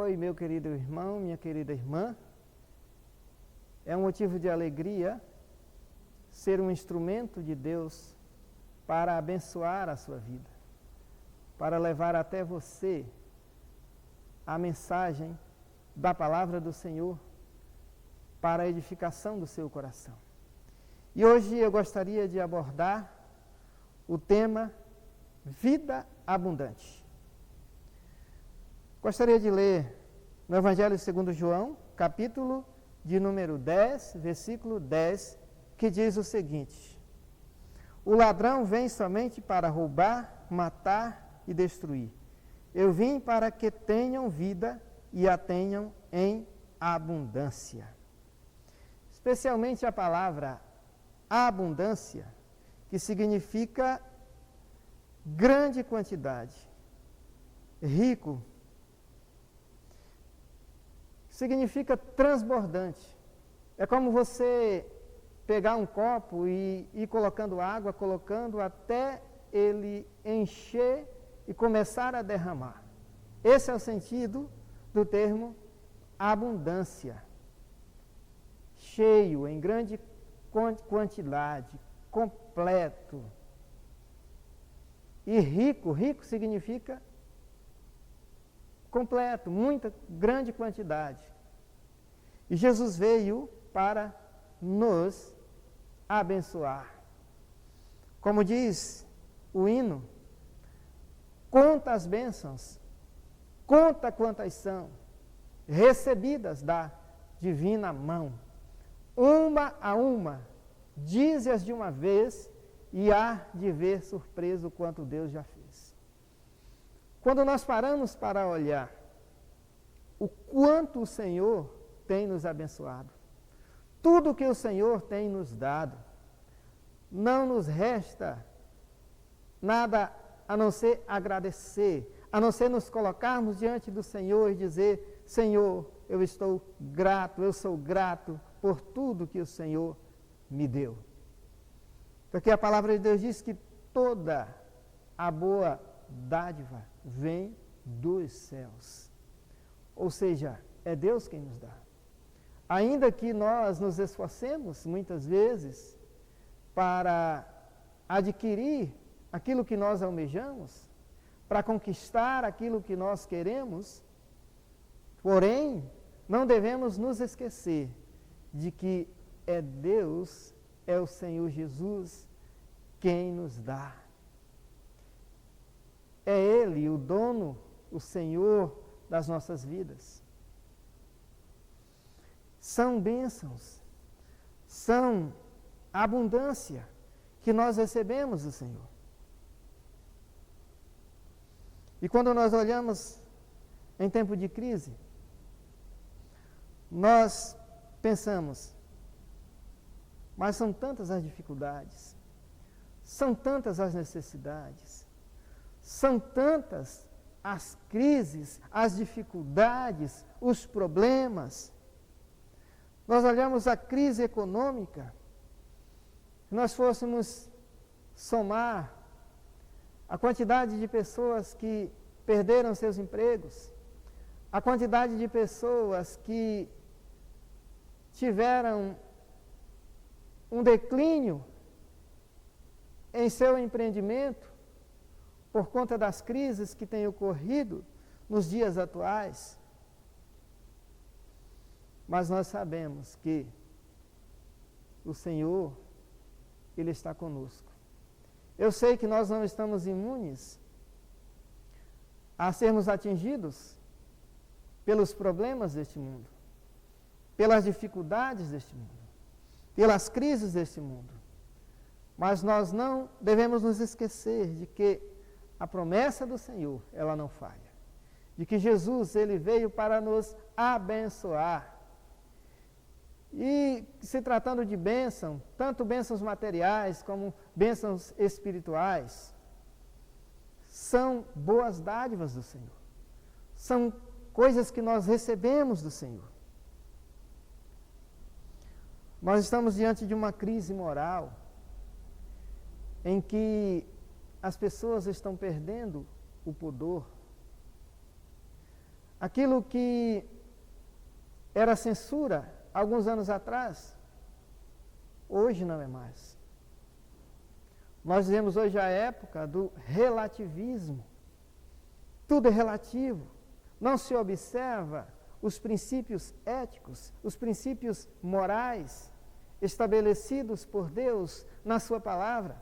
Oi, meu querido irmão, minha querida irmã. É um motivo de alegria ser um instrumento de Deus para abençoar a sua vida, para levar até você a mensagem da palavra do Senhor para a edificação do seu coração. E hoje eu gostaria de abordar o tema Vida Abundante. Gostaria de ler no Evangelho segundo João, capítulo de número 10, versículo 10, que diz o seguinte: O ladrão vem somente para roubar, matar e destruir. Eu vim para que tenham vida e a tenham em abundância. Especialmente a palavra abundância, que significa grande quantidade, rico, significa transbordante. É como você pegar um copo e ir colocando água, colocando até ele encher e começar a derramar. Esse é o sentido do termo abundância. Cheio, em grande quantidade, completo. E rico, rico significa completo, muita, grande quantidade. E Jesus veio para nos abençoar. Como diz o hino, conta as bênçãos, conta quantas são, recebidas da divina mão. Uma a uma, dize-as de uma vez, e há de ver surpreso quanto Deus já fez. Quando nós paramos para olhar o quanto o Senhor tem nos abençoado, tudo que o Senhor tem nos dado, não nos resta nada a não ser agradecer, a não ser nos colocarmos diante do Senhor e dizer: Senhor, eu estou grato, eu sou grato por tudo que o Senhor me deu. Porque a palavra de Deus diz que toda a boa dádiva vem dos céus. Ou seja, é Deus quem nos dá. Ainda que nós nos esforcemos, muitas vezes, para adquirir aquilo que nós almejamos, para conquistar aquilo que nós queremos, porém, não devemos nos esquecer de que é Deus, é o Senhor Jesus quem nos dá. É Ele o dono, o Senhor das nossas vidas. São bênçãos, são abundância que nós recebemos do Senhor. E quando nós olhamos em tempo de crise, nós pensamos, mas são tantas as dificuldades, são tantas as necessidades, são tantas as crises, as dificuldades, os problemas. Nós olhamos a crise econômica, se nós fôssemos somar a quantidade de pessoas que perderam seus empregos, a quantidade de pessoas que tiveram um declínio em seu empreendimento por conta das crises que têm ocorrido nos dias atuais. Mas nós sabemos que o Senhor, Ele está conosco. Eu sei que nós não estamos imunes a sermos atingidos pelos problemas deste mundo, pelas dificuldades deste mundo, pelas crises deste mundo. Mas nós não devemos nos esquecer de que a promessa do Senhor, ela não falha. De que Jesus, Ele veio para nos abençoar. E se tratando de bênção, tanto bênçãos materiais como bênçãos espirituais, são boas dádivas do Senhor. São coisas que nós recebemos do Senhor. Nós estamos diante de uma crise moral em que as pessoas estão perdendo o pudor. Aquilo que era censura alguns anos atrás, hoje não é mais. Nós vivemos hoje a época do relativismo. Tudo é relativo. Não se observa os princípios éticos, os princípios morais estabelecidos por Deus na sua palavra.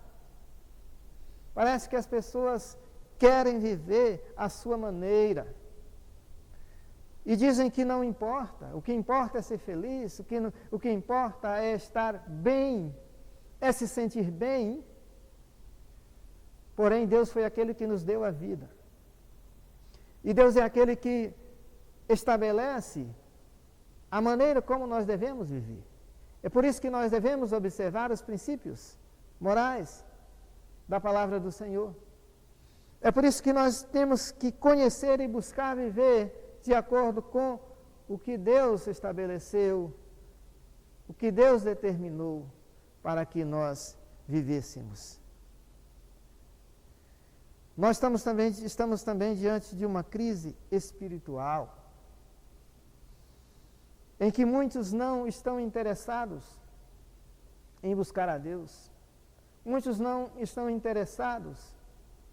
Parece que as pessoas querem viver à sua maneira. E dizem que não importa, o que importa é ser feliz, o que importa é estar bem, é se sentir bem. Porém, Deus foi aquele que nos deu a vida. E Deus é aquele que estabelece a maneira como nós devemos viver. É por isso que nós devemos observar os princípios morais da palavra do Senhor. É por isso que nós temos que conhecer e buscar viver de acordo com o que Deus estabeleceu, o que Deus determinou para que nós vivêssemos. Nós estamos também diante de uma crise espiritual, em que muitos não estão interessados em buscar a Deus, muitos não estão interessados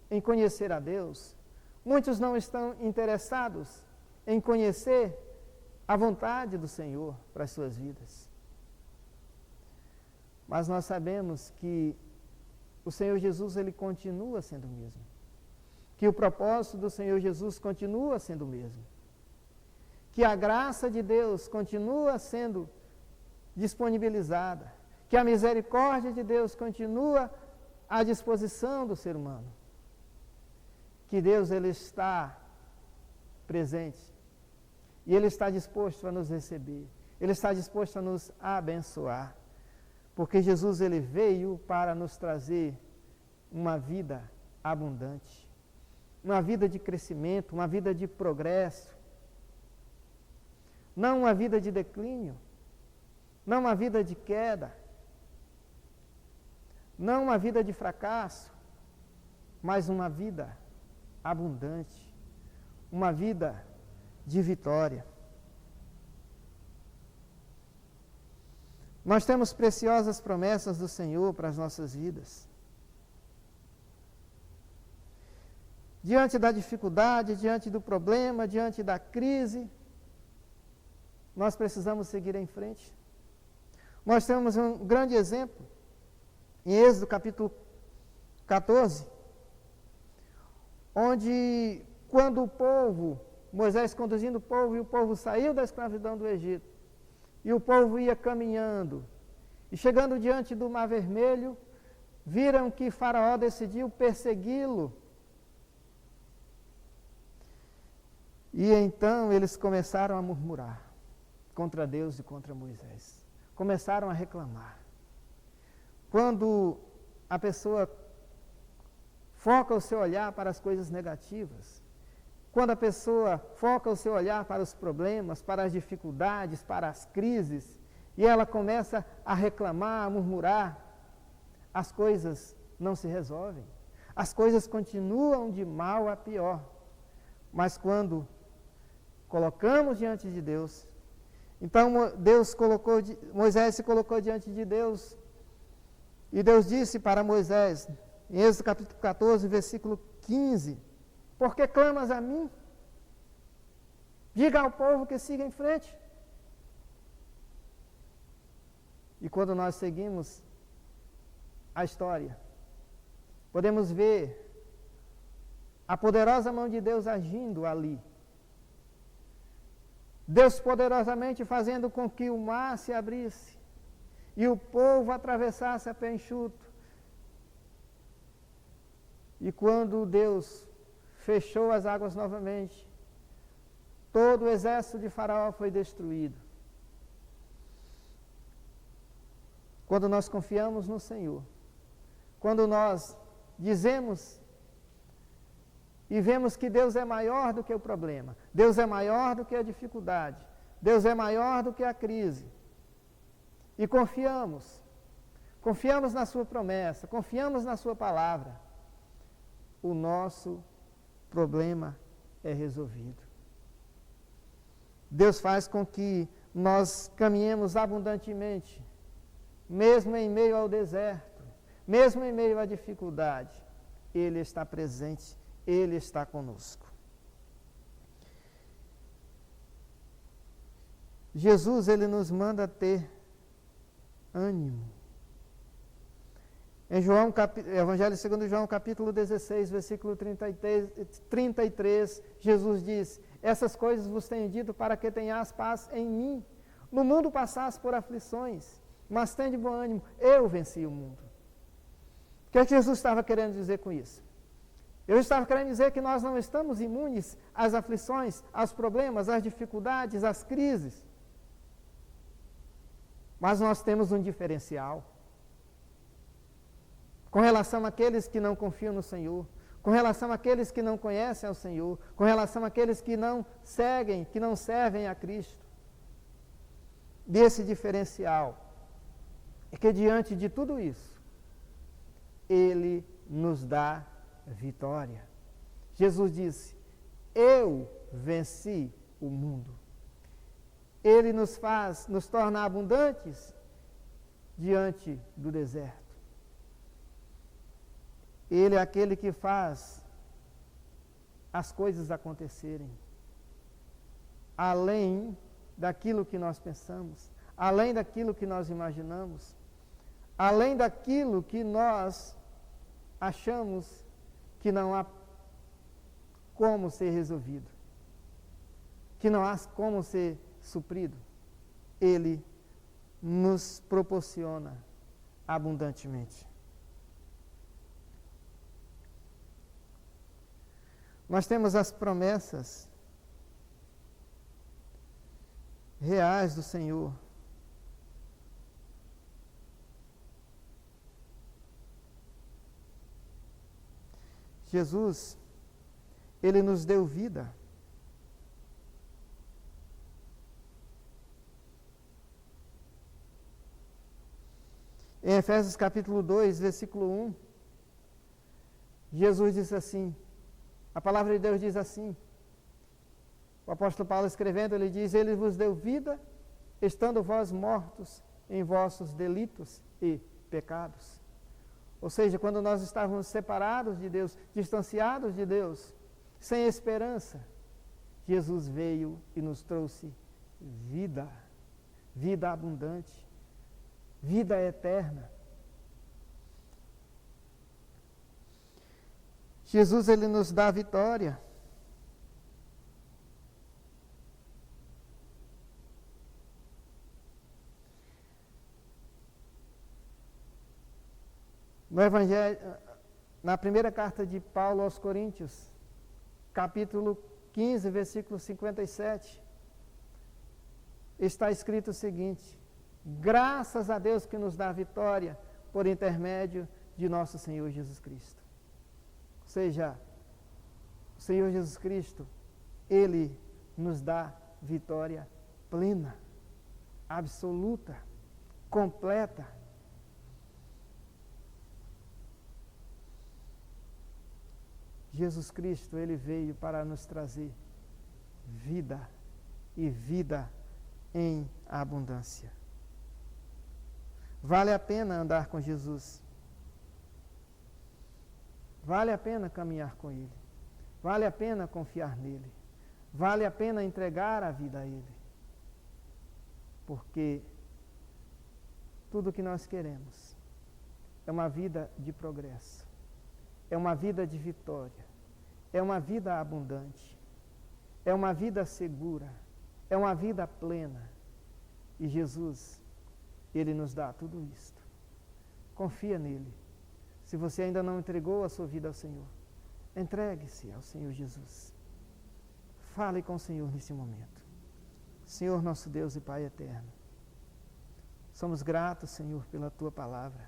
em conhecer a Deus, muitos não estão interessados em conhecer a vontade do Senhor para as suas vidas. Mas nós sabemos que o Senhor Jesus, ele continua sendo o mesmo. Que o propósito do Senhor Jesus continua sendo o mesmo. Que a graça de Deus continua sendo disponibilizada. Que a misericórdia de Deus continua à disposição do ser humano. Que Deus, ele está presente. E Ele está disposto a nos receber. Ele está disposto a nos abençoar. Porque Jesus, ele veio para nos trazer uma vida abundante. Uma vida de crescimento, uma vida de progresso. Não uma vida de declínio. Não uma vida de queda. Não uma vida de fracasso. Mas uma vida abundante. Uma vida de vitória. Nós temos preciosas promessas do Senhor para as nossas vidas. Diante da dificuldade, diante do problema, diante da crise, nós precisamos seguir em frente. Nós temos um grande exemplo em Êxodo capítulo 14, onde quando o povo, Moisés conduzindo o povo, e o povo saiu da escravidão do Egito, e o povo ia caminhando, e chegando diante do Mar Vermelho, viram que Faraó decidiu persegui-lo. E então eles começaram a murmurar contra Deus e contra Moisés. Começaram a reclamar. Quando a pessoa foca o seu olhar para as coisas negativas, quando a pessoa foca o seu olhar para os problemas, para as dificuldades, para as crises, e ela começa a reclamar, a murmurar, as coisas não se resolvem. As coisas continuam de mal a pior. Mas quando colocamos diante de Deus, então Moisés se colocou diante de Deus, e Deus disse para Moisés, em Êxodo capítulo 14, versículo 15, por que clamas a mim? Diga ao povo que siga em frente. E quando nós seguimos a história, podemos ver a poderosa mão de Deus agindo ali. Deus poderosamente fazendo com que o mar se abrisse e o povo atravessasse a pé enxuto. E quando Deus fechou as águas novamente, todo o exército de Faraó foi destruído. Quando nós confiamos no Senhor, quando nós dizemos e vemos que Deus é maior do que o problema, Deus é maior do que a dificuldade, Deus é maior do que a crise, e confiamos na sua promessa, confiamos na sua palavra, o nosso problema é resolvido. Deus faz com que nós caminhemos abundantemente, mesmo em meio ao deserto, mesmo em meio à dificuldade. Ele está presente, Ele está conosco. Jesus, Ele nos manda ter ânimo. Em Evangelho segundo João, capítulo 16, versículo 33, Jesus diz: essas coisas vos tenho dito para que tenhas paz em mim. No mundo passais por aflições, mas tende bom ânimo, eu venci o mundo. O que é que Jesus estava querendo dizer com isso? Eu estava querendo dizer que nós não estamos imunes às aflições, aos problemas, às dificuldades, às crises. Mas nós temos um diferencial com relação àqueles que não confiam no Senhor, com relação àqueles que não conhecem ao Senhor, com relação àqueles que não seguem, que não servem a Cristo. Desse diferencial é que diante de tudo isso, Ele nos dá vitória. Jesus disse: eu venci o mundo. Ele nos torna abundantes diante do deserto. Ele é aquele que faz as coisas acontecerem, além daquilo que nós pensamos, além daquilo que nós imaginamos, além daquilo que nós achamos que não há como ser resolvido, que não há como ser suprido. Ele nos proporciona abundantemente. Nós temos as promessas reais do Senhor. Jesus, Ele nos deu vida. Em Efésios capítulo 2, versículo 1, Jesus disse assim, a palavra de Deus diz assim, o apóstolo Paulo escrevendo, ele diz: Ele vos deu vida, estando vós mortos em vossos delitos e pecados. Ou seja, quando nós estávamos separados de Deus, distanciados de Deus, sem esperança, Jesus veio e nos trouxe vida, vida abundante, vida eterna. Jesus, Ele nos dá vitória. No Evangelho, na primeira carta de Paulo aos Coríntios, capítulo 15, versículo 57, está escrito o seguinte: graças a Deus que nos dá vitória por intermédio de nosso Senhor Jesus Cristo. Ou seja, o Senhor Jesus Cristo, Ele nos dá vitória plena, absoluta, completa. Jesus Cristo, Ele veio para nos trazer vida e vida em abundância. Vale a pena andar com Jesus. Vale a pena caminhar com Ele. Vale a pena confiar nele. Vale a pena entregar a vida a Ele. Porque tudo o que nós queremos é uma vida de progresso. É uma vida de vitória. É uma vida abundante. É uma vida segura. É uma vida plena. E Jesus, Ele nos dá tudo isto. Confia nele. Se você ainda não entregou a sua vida ao Senhor, entregue-se ao Senhor Jesus. Fale com o Senhor nesse momento. Senhor, nosso Deus e Pai eterno, somos gratos, Senhor, pela Tua palavra.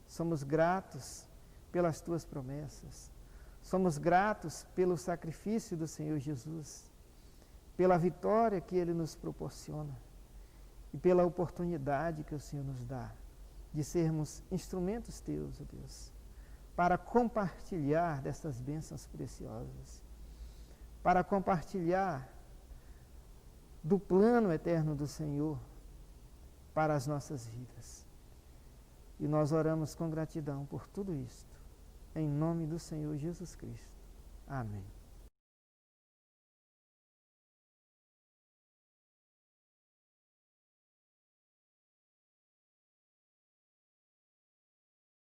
Somos gratos pelas Tuas promessas. Somos gratos pelo sacrifício do Senhor Jesus, pela vitória que Ele nos proporciona e pela oportunidade que o Senhor nos dá de sermos instrumentos Teus, ó Deus, para compartilhar dessas bênçãos preciosas, para compartilhar do plano eterno do Senhor para as nossas vidas. E nós oramos com gratidão por tudo isto, em nome do Senhor Jesus Cristo. Amém.